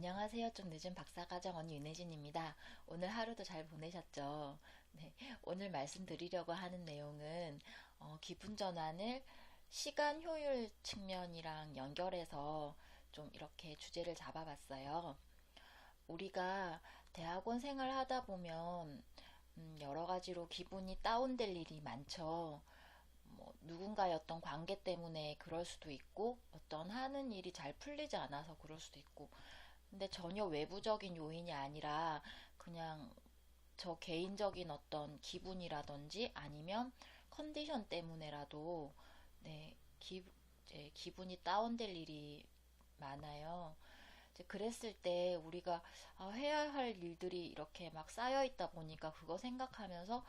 안녕하세요. 좀 늦은 박사과정 언니 윤혜진입니다. 오늘 하루도 잘 보내셨죠? 네, 오늘 말씀드리려고 하는 내용은 기분 전환을 시간 효율 측면이랑 연결해서 좀 이렇게 주제를 잡아봤어요. 우리가 대학원 생활 하다 보면 여러 가지로 기분이 다운될 일이 많죠. 뭐 누군가의 어떤 관계 때문에 그럴 수도 있고 어떤 하는 일이 잘 풀리지 않아서 그럴 수도 있고 근데 전혀 외부적인 요인이 아니라 그냥 저 개인적인 어떤 기분이라든지 아니면 컨디션 때문에라도 네, 이제 기분이 다운될 일이 많아요. 이제 그랬을 때 우리가 해야 할 일들이 이렇게 막 쌓여 있다 보니까 그거 생각하면서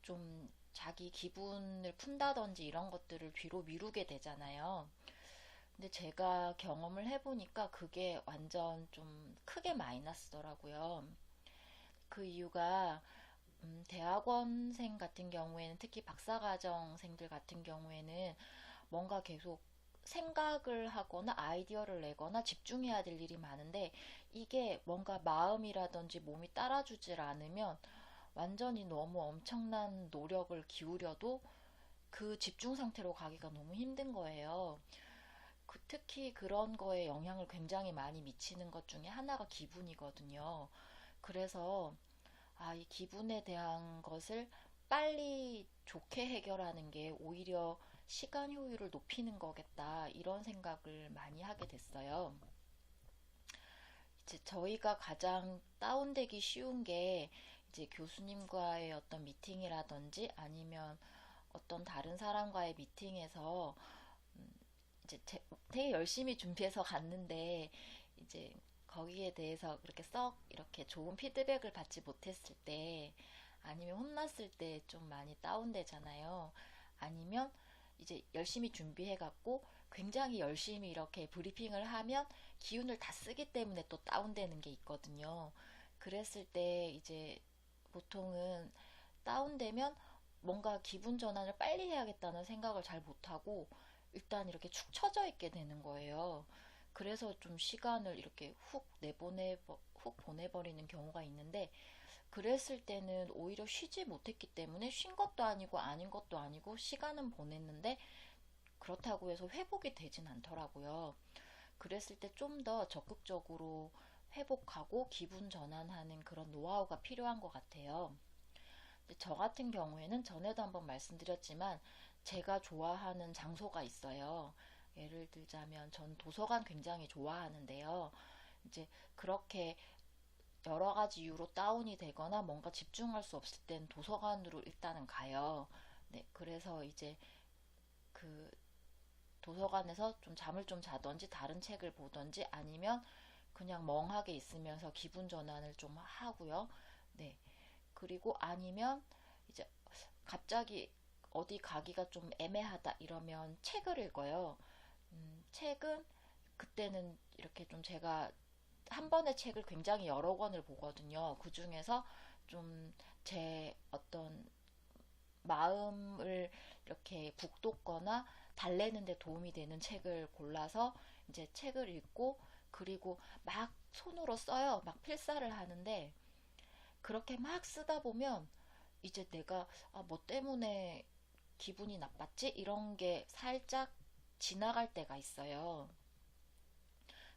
좀 자기 기분을 푼다든지 이런 것들을 뒤로 미루게 되잖아요. 근데 제가 경험을 해보니까 그게 완전 좀 크게 마이너스더라고요. 그 이유가 대학원생 같은 경우에는 특히 박사과정생들 같은 경우에는 뭔가 계속 생각을 하거나 아이디어를 내거나 집중해야 될 일이 많은데 이게 뭔가 마음이라든지 몸이 따라주질 않으면 완전히 너무 엄청난 노력을 기울여도 그 집중 상태로 가기가 너무 힘든 거예요. 특히 그런 거에 영향을 굉장히 많이 미치는 것 중에 하나가 기분이거든요. 그래서 이 기분에 대한 것을 빨리 좋게 해결하는 게 오히려 시간 효율을 높이는 거겠다. 이런 생각을 많이 하게 됐어요. 이제 저희가 가장 다운되기 쉬운 게 이제 교수님과의 어떤 미팅이라든지 아니면 어떤 다른 사람과의 미팅에서 이제 되게 열심히 준비해서 갔는데 이제 거기에 대해서 그렇게 썩 이렇게 좋은 피드백을 받지 못했을 때 아니면 혼났을 때 좀 많이 다운되잖아요. 아니면 이제 열심히 준비해 갖고 굉장히 열심히 이렇게 브리핑을 하면 기운을 다 쓰기 때문에 또 다운되는 게 있거든요. 그랬을 때 이제 보통은 다운되면 뭔가 기분 전환을 빨리 해야겠다는 생각을 잘 못하고 일단 이렇게 축 처져 있게 되는 거예요. 그래서 좀 시간을 이렇게 훅 보내버리는 경우가 있는데, 그랬을 때는 오히려 쉬지 못했기 때문에 쉰 것도 아니고 아닌 것도 아니고 시간은 보냈는데, 그렇다고 해서 회복이 되진 않더라고요. 그랬을 때 좀 더 적극적으로 회복하고 기분 전환하는 그런 노하우가 필요한 것 같아요. 저 같은 경우에는 전에도 한번 말씀드렸지만 제가 좋아하는 장소가 있어요. 예를 들자면 전 도서관 굉장히 좋아하는데요. 이제 그렇게 여러 가지 이유로 다운이 되거나 뭔가 집중할 수 없을 땐 도서관으로 일단은 가요. 네, 그래서 이제 그 도서관에서 좀 잠을 좀 자든지 다른 책을 보든지 아니면 그냥 멍하게 있으면서 기분 전환을 좀 하고요. 네. 그리고 아니면 이제 갑자기 어디 가기가 좀 애매하다 이러면 책을 읽어요. 책은 그때는 이렇게 좀 제가 한 번의 책을 굉장히 여러 권을 보거든요. 그 중에서 좀 제 어떤 마음을 이렇게 북돋거나 달래는 데 도움이 되는 책을 골라서 이제 책을 읽고 그리고 막 손으로 써요. 막 필사를 하는데 그렇게 막 쓰다 보면 이제 내가 뭐 때문에 기분이 나빴지? 이런 게 살짝 지나갈 때가 있어요.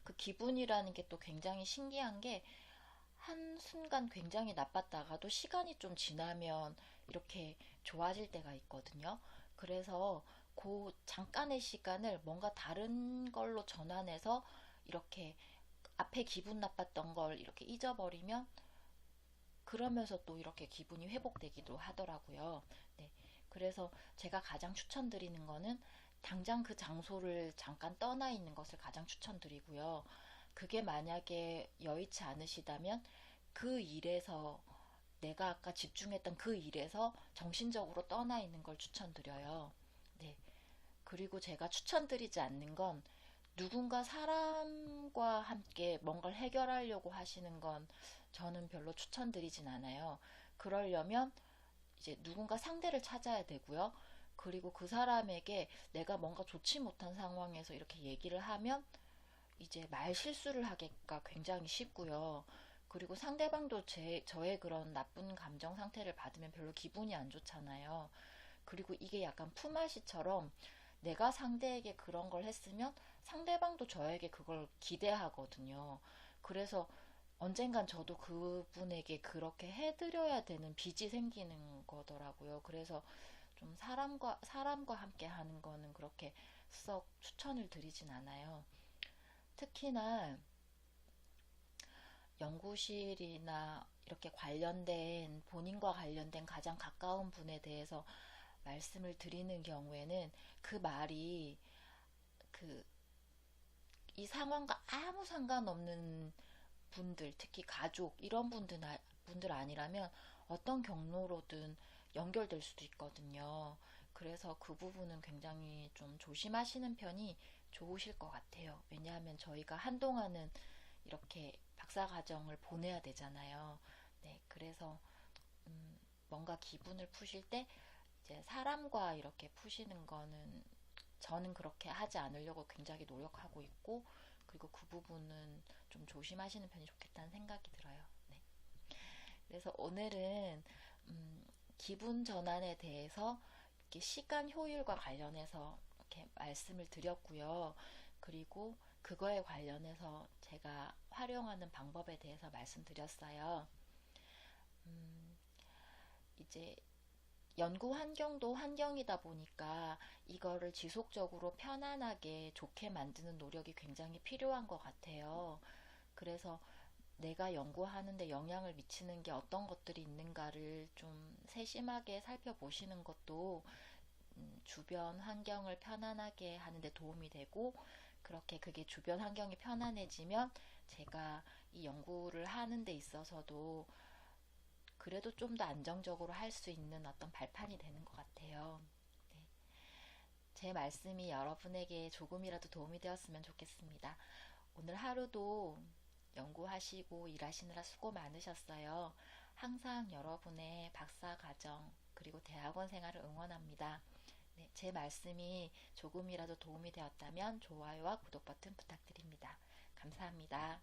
그 기분이라는 게 또 굉장히 신기한 게 한순간 굉장히 나빴다가도 시간이 좀 지나면 이렇게 좋아질 때가 있거든요. 그래서 그 잠깐의 시간을 뭔가 다른 걸로 전환해서 이렇게 앞에 기분 나빴던 걸 이렇게 잊어버리면 그러면서 또 이렇게 기분이 회복되기도 하더라고요. 네. 그래서 제가 가장 추천드리는 거는 당장 그 장소를 잠깐 떠나 있는 것을 가장 추천드리고요. 그게 만약에 여의치 않으시다면 그 일에서 내가 아까 집중했던 그 일에서 정신적으로 떠나 있는 걸 추천드려요. 네. 그리고 제가 추천드리지 않는 건 누군가 사람과 함께 뭔가를 해결하려고 하시는 건 저는 별로 추천드리진 않아요. 그러려면 이제 누군가 상대를 찾아야 되고요. 그리고 그 사람에게 내가 뭔가 좋지 못한 상황에서 이렇게 얘기를 하면 이제 말 실수를 하기가 굉장히 쉽고요. 그리고 상대방도 저의 그런 나쁜 감정 상태를 받으면 별로 기분이 안 좋잖아요. 그리고 이게 약간 품앗이처럼 내가 상대에게 그런 걸 했으면 상대방도 저에게 그걸 기대하거든요. 그래서 언젠간 저도 그분에게 그렇게 해드려야 되는 빚이 생기는 거더라고요. 그래서 좀 사람과 함께 하는 거는 그렇게 썩 추천을 드리진 않아요. 특히나 연구실이나 이렇게 관련된 본인과 관련된 가장 가까운 분에 대해서 말씀을 드리는 경우에는 그 말이 그 이 상황과 아무 상관없는 분들, 특히 가족 이런 분들 아니라면 어떤 경로로든 연결될 수도 있거든요. 그래서 그 부분은 굉장히 좀 조심하시는 편이 좋으실 것 같아요. 왜냐하면 저희가 한동안은 이렇게 박사 과정을 보내야 되잖아요. 네, 그래서 뭔가 기분을 푸실 때 이제 사람과 이렇게 푸시는 거는 저는 그렇게 하지 않으려고 굉장히 노력하고 있고, 그리고 그 부분은 좀 조심하시는 편이 좋겠다는 생각이 들어요. 네. 그래서 오늘은 기분 전환에 대해서 이렇게 시간 효율과 관련해서 이렇게 말씀을 드렸고요. 그리고 그거에 관련해서 제가 활용하는 방법에 대해서 말씀드렸어요. 음, 이제 연구 환경도 환경이다 보니까 이거를 지속적으로 편안하게 좋게 만드는 노력이 굉장히 필요한 것 같아요. 그래서 내가 연구하는데 영향을 미치는 게 어떤 것들이 있는가를 좀 세심하게 살펴보시는 것도 주변 환경을 편안하게 하는데 도움이 되고, 그렇게 그게 주변 환경이 편안해지면 제가 이 연구를 하는 데 있어서도 그래도 좀 더 안정적으로 할 수 있는 어떤 발판이 되는 것 같아요. 네. 제 말씀이 여러분에게 조금이라도 도움이 되었으면 좋겠습니다. 오늘 하루도 연구하시고 일하시느라 수고 많으셨어요. 항상 여러분의 박사 과정 그리고 대학원 생활을 응원합니다. 네, 제 말씀이 조금이라도 도움이 되었다면 좋아요와 구독 버튼 부탁드립니다. 감사합니다.